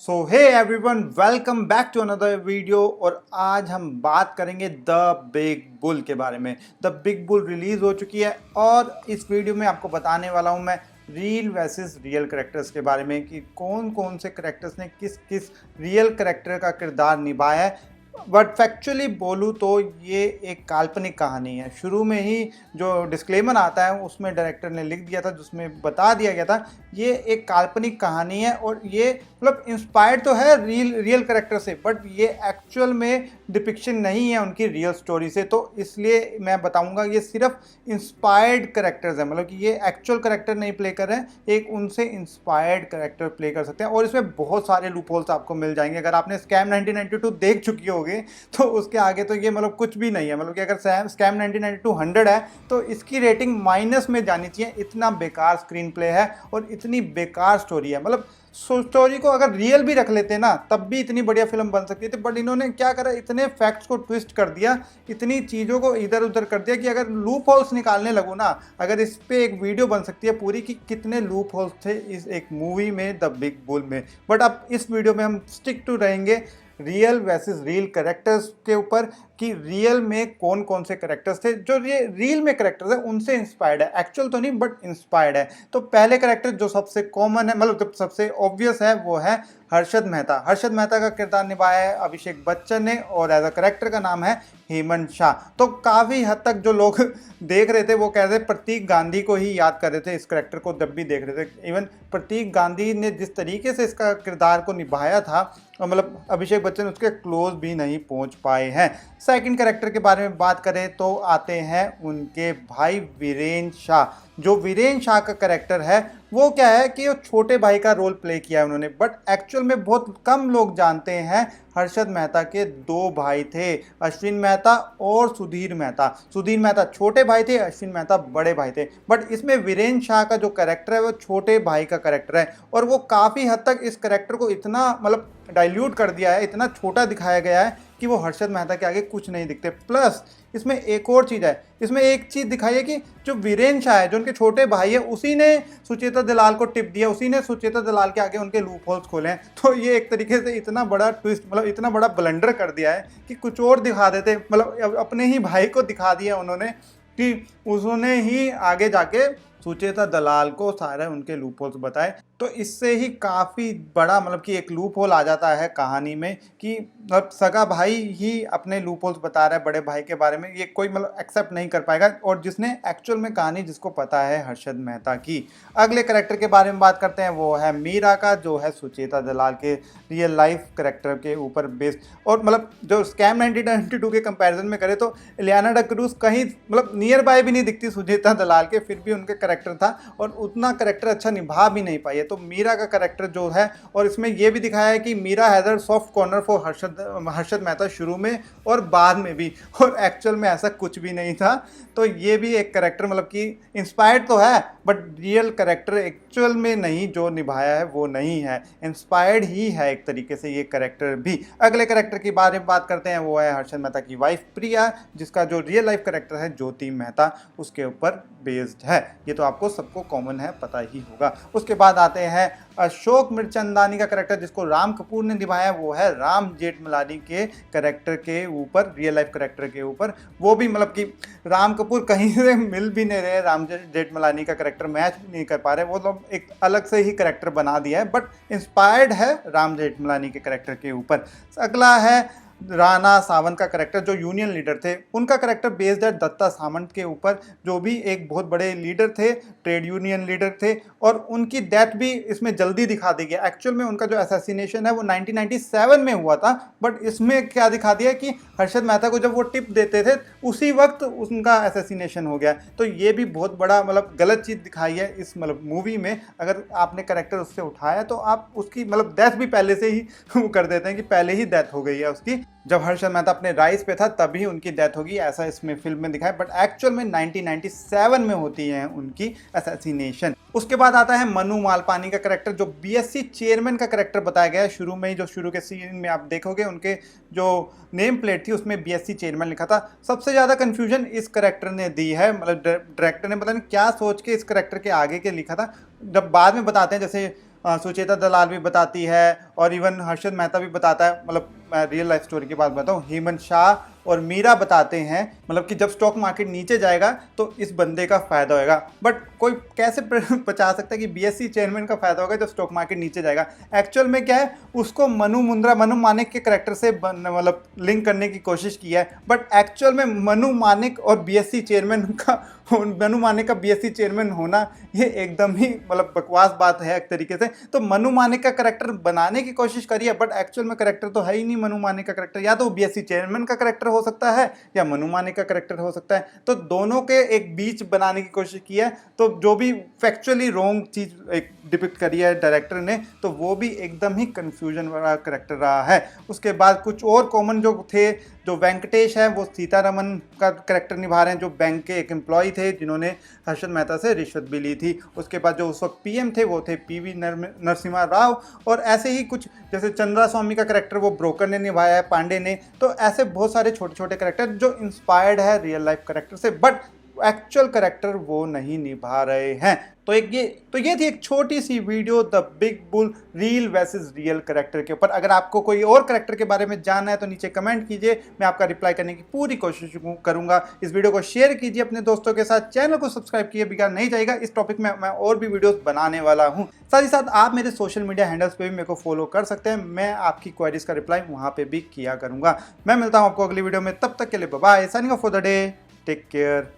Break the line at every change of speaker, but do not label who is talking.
So hey everyone, welcome back to another video. और आज हम बात करेंगे द बिग बुल के बारे में। द बिग बुल रिलीज हो चुकी है और इस वीडियो में आपको बताने वाला हूं मैं रियल वर्सेस रियल करेक्टर्स के बारे में कि कौन कौन से करेक्टर्स ने किस किस रियल करेक्टर का किरदार निभाया है। बट फैक्चुअली बोलूँ तो ये एक काल्पनिक कहानी है। शुरू में ही जो डिस्क्लेमर आता है उसमें डायरेक्टर ने लिख दिया था, जिसमें बता दिया गया था ये एक काल्पनिक कहानी है और ये मतलब इंस्पायर्ड तो है रियल करेक्टर से, बट ये एक्चुअल में डिपिक्शन नहीं है उनकी रियल स्टोरी से। तो इसलिए मैं बताऊंगा ये सिर्फ इंस्पायर्ड करेक्टर्स हैं, मतलब कि ये एक्चुअल करेक्टर नहीं प्ले कर रहे हैं, एक उनसे इंस्पायर्ड करेक्टर प्ले कर सकते हैं। और इसमें बहुत सारे लूप होल्स आपको मिल जाएंगे। अगर आपने स्कैम 1992 देख चुकी होगी तो उसके आगे तो ये मतलब कुछ भी नहीं है। मतलब कि अगर स्कैम 1992 100 है तो इसकी रेटिंग माइनस में जानी चाहिए। इतना बेकार स्क्रीन प्ले है और इतनी बेकार स्टोरी है। मतलब स्टोरी को अगर रियल भी रख लेते ना तब भी इतनी बढ़िया फिल्म बन सकती थी, बट इन्होंने क्या करा, इतने फैक्ट्स को ट्विस्ट कर दिया, इतनी चीज़ों को इधर उधर कर दिया कि अगर लूप होल्स निकालने लगो ना, अगर इस पे एक वीडियो बन सकती है पूरी कि कितने लूप होल्स थे इस एक मूवी में द बिग बुल में। बट अब इस वीडियो में हम स्टिक टू रहेंगे रियल वर्सेस रियल करेक्टर्स के ऊपर कि रियल में कौन कौन से करेक्टर्स थे जो ये रियल में करेक्टर्स है उनसे इंस्पायर्ड है। एक्चुअल तो नहीं बट इंस्पायर्ड है। तो पहले करेक्टर जो सबसे कॉमन है, मतलब सबसे ऑब्वियस है, वो है हर्षद मेहता। हर्षद मेहता का किरदार निभाया है अभिषेक बच्चन ने और एज अ करेक्टर का नाम है हेमंत शाह। तो काफ़ी हद तक जो लोग देख रहे थे वो कह रहे थे प्रतीक गांधी को ही याद कर रहे थे इस करेक्टर को जब भी देख रहे थे। इवन प्रतीक गांधी ने जिस तरीके से इसका किरदार को निभाया था, मतलब अभिषेक बच्चन उसके क्लोज भी नहीं पहुंच पाए हैं। सेकंड करेक्टर के बारे में बात करें तो आते हैं उनके भाई वीरेंद्र शाह। जो वीरेंद्र शाह का करेक्टर है वो क्या है कि वो छोटे भाई का रोल प्ले किया है उन्होंने, बट एक्चुअल में बहुत कम लोग जानते हैं हर्षद मेहता के दो भाई थे, अश्विन मेहता और सुधीर मेहता। सुधीर मेहता छोटे भाई थे, अश्विन मेहता बड़े भाई थे। बट इसमें वीरेंद्र शाह का जो करेक्टर है वो छोटे भाई का करेक्टर है और वो काफ़ी हद तक इस करेक्टर को इतना मतलब डाइल्यूट कर दिया है, इतना छोटा दिखाया गया है कि वो हर्षद मेहता के आगे कुछ नहीं दिखते। प्लस इसमें एक और चीज़ है, इसमें एक चीज़ दिखाई है कि जो वीरेंद्र शाह है जो उनके छोटे भाई है उसी ने सुचेता दलाल को टिप दिया, उसी ने सुचेता दलाल के आगे उनके लूप होल्स खोले हैं। तो ये एक तरीके से इतना बड़ा ट्विस्ट, मतलब इतना बड़ा ब्लंडर कर दिया है कि कुछ और दिखा देते, मतलब अपने ही भाई को दिखा दिया उन्होंने कि उसने ही आगे जाके सुचेता दलाल को सारे उनके लूप होल्स बताए। तो इससे ही काफ़ी बड़ा मतलब कि एक लूप होल आ जाता है कहानी में कि अब सगा भाई ही अपने लूप होल्स बता रहा है बड़े भाई के बारे में, ये कोई मतलब एक्सेप्ट नहीं कर पाएगा। और जिसने एक्चुअल में कहानी जिसको पता है हर्षद मेहता की। अगले करेक्टर के बारे में बात करते हैं, वो है मीरा का, जो है सुचेता दलाल के रियल लाइफ करेक्टर के ऊपर बेस्ड। और मतलब जो स्कैम 1992 के कंपैरिजन में करे तो इलियाना डिक्रूज कहीं मतलब नियर बाय भी नहीं दिखती सुचेता दलाल के, फिर भी उनके करेक्टर था और उतना करेक्टर अच्छा निभा भी नहीं पाई है। तो मीरा का करेक्टर जो है, और इसमें यह भी दिखाया है कि Meera has a soft corner for Harshad Mehta शुरू में और बाद में भी, और एक्चुअल में ऐसा कुछ भी नहीं था। तो ये भी एक करेक्टर मतलब कि इंस्पायर्ड तो है बट रियल करेक्टर एक्चुअल में नहीं जो निभाया है वो नहीं है, इंस्पायर्ड ही है एक तरीके से ये करेक्टर भी। अगले करेक्टर के बारे में बात करते हैं, वो है हर्षद मेहता की वाइफ प्रिया, जिसका जो रियल लाइफ करेक्टर है ज्योति मेहता उसके ऊपर बेस्ड है। ये तो आपको सबको कॉमन है, पता ही होगा। उसके बाद आते हैं अशोक मिर्चंदानी का करेक्टर, जिसको राम कपूर ने निभाया, वो है राम जेठमलानी के करेक्टर के ऊपर, रियल लाइफ करेक्टर के ऊपर। वो भी मतलब कि राम कपूर कहीं से मिल भी नहीं रहे, राम जेठमलानी का करेक्टर मैच भी नहीं कर पा रहे, वो लोग एक अलग से ही करेक्टर बना दिया है, बट इंस्पायर्ड है राम जेठमलानी के करेक्टर के ऊपर। अगला है राणा सावंत का करेक्टर, जो यूनियन लीडर थे, उनका करेक्टर बेस्ड है दत्ता सामंत के ऊपर, जो भी एक बहुत बड़े लीडर थे, ट्रेड यूनियन लीडर थे। और उनकी डेथ भी इसमें जल्दी दिखा दी गई। एक्चुअल में उनका जो असैसिनेशन है वो 1997 में हुआ था, बट इसमें क्या दिखा दिया कि हर्षद मेहता को जब वो टिप देते थे उसी वक्त उनका असैसिनेशन हो गया। तो ये भी बहुत बड़ा मतलब गलत चीज़ दिखाई है इस मतलब मूवी में। अगर आपने करेक्टर उससे उठाया तो आप उसकी मतलब डेथ भी पहले से ही कर देते हैं कि पहले ही डेथ हो गई है उसकी। जब हर्षद मेहता अपने राइज पे था तभी उनकी डेथ होगी, ऐसा इसमें फिल्म में दिखाया, बट एक्चुअल में 1997 में होती है उनकी असैसिनेशन। उसके बाद आता है मनु मालपानी का करेक्टर, जो बीएससी चेयरमैन का करेक्टर बताया गया है। शुरू में ही जो शुरू के सीन में आप देखोगे उनके जो नेम प्लेट थी उसमें बीएससी चेयरमैन लिखा था। सबसे ज़्यादा कन्फ्यूजन इस करेक्टर ने दी है, मतलब डायरेक्टर ने पता नहीं क्या सोच के इस करेक्टर के आगे के लिखा था। जब बाद में बताते हैं, जैसे सुचेता दलाल भी बताती है और इवन हर्षद मेहता भी बताता है। मतलब मैं रियल लाइफ स्टोरी की बात बताऊँ, हेमंत शाह और मीरा बताते हैं मतलब कि जब स्टॉक मार्केट नीचे जाएगा तो इस बंदे का फायदा होगा। बट कोई कैसे बचा सकता है कि बीएससी चेयरमैन का फायदा होगा जब स्टॉक मार्केट नीचे जाएगा। एक्चुअल में क्या है, उसको मनु मानिक के करेक्टर से मतलब लिंक करने की कोशिश की है, बट एक्चुअल में मनु मानिक और बीएससी चेयरमैन का मनु मानिक का बीएससी चेयरमैन होना ये एकदम ही मतलब बकवास बात है एक तरीके से। तो मनु मानिक का करेक्टर बनाने की कोशिश करी है, बट एक्चुअल में करेक्टर तो है ही नहीं मनु मानिक का करेक्टर। या तो बीएससी चेयरमैन का करेक्टर हो सकता है या मनु मानिक का करेक्टर हो सकता है। तो दोनों के एक बीच बनाने की कोशिश की है, तो जो भी फैक्चुअली रॉन्ग चीज एक डिपिक्ट करी है डायरेक्टर ने, तो वो भी एकदम ही कंफ्यूजन वाला करेक्टर रहा है। उसके बाद कुछ और कॉमन जो थे, जो वेंकटेश है वो सीतारमन का करेक्टर निभा रहे हैं, जो बैंक के एक एम्प्लॉय थे जिन्होंने हर्षद मेहता से रिश्वत भी ली थी। उसके बाद जो उस वक्त पीएम थे वो थे पीवी नरसिम्हा राव। और ऐसे ही कुछ जैसे चंद्रा स्वामी का करेक्टर वो ब्रोकर ने निभाया है, पांडे ने। तो ऐसे बहुत सारे छोटे छोटे करेक्टर जो इंस्पायर्ड है रियल लाइफ करेक्टर से, बट एक्चुअल करेक्टर वो नहीं निभा रहे हैं। तो ये थी एक छोटी सी video the big bull real versus real character के ऊपर। अगर आपको कोई और करेक्टर के बारे में जानना है तो नीचे कमेंट कीजिए, मैं आपका रिप्लाई करने की पूरी कोशिश करूंगा। इस वीडियो को शेयर कीजिए अपने दोस्तों के साथ, चैनल को सब्सक्राइब कीजिए बिकॉज नहीं जाएगा, इस टॉपिक में मैं और भी वीडियोस बनाने वाला हूं। साथ ही साथ आप मेरे सोशल मीडिया हैंडल्स पे भी मेरे को फॉलो कर सकते हैं, मैं आपकी क्वेरीज का रिप्लाई वहां पे भी किया करूंगा। मैं मिलता हूं आपको अगली वीडियो में, तब तक के लिए bye bye, signing off for the day, take care.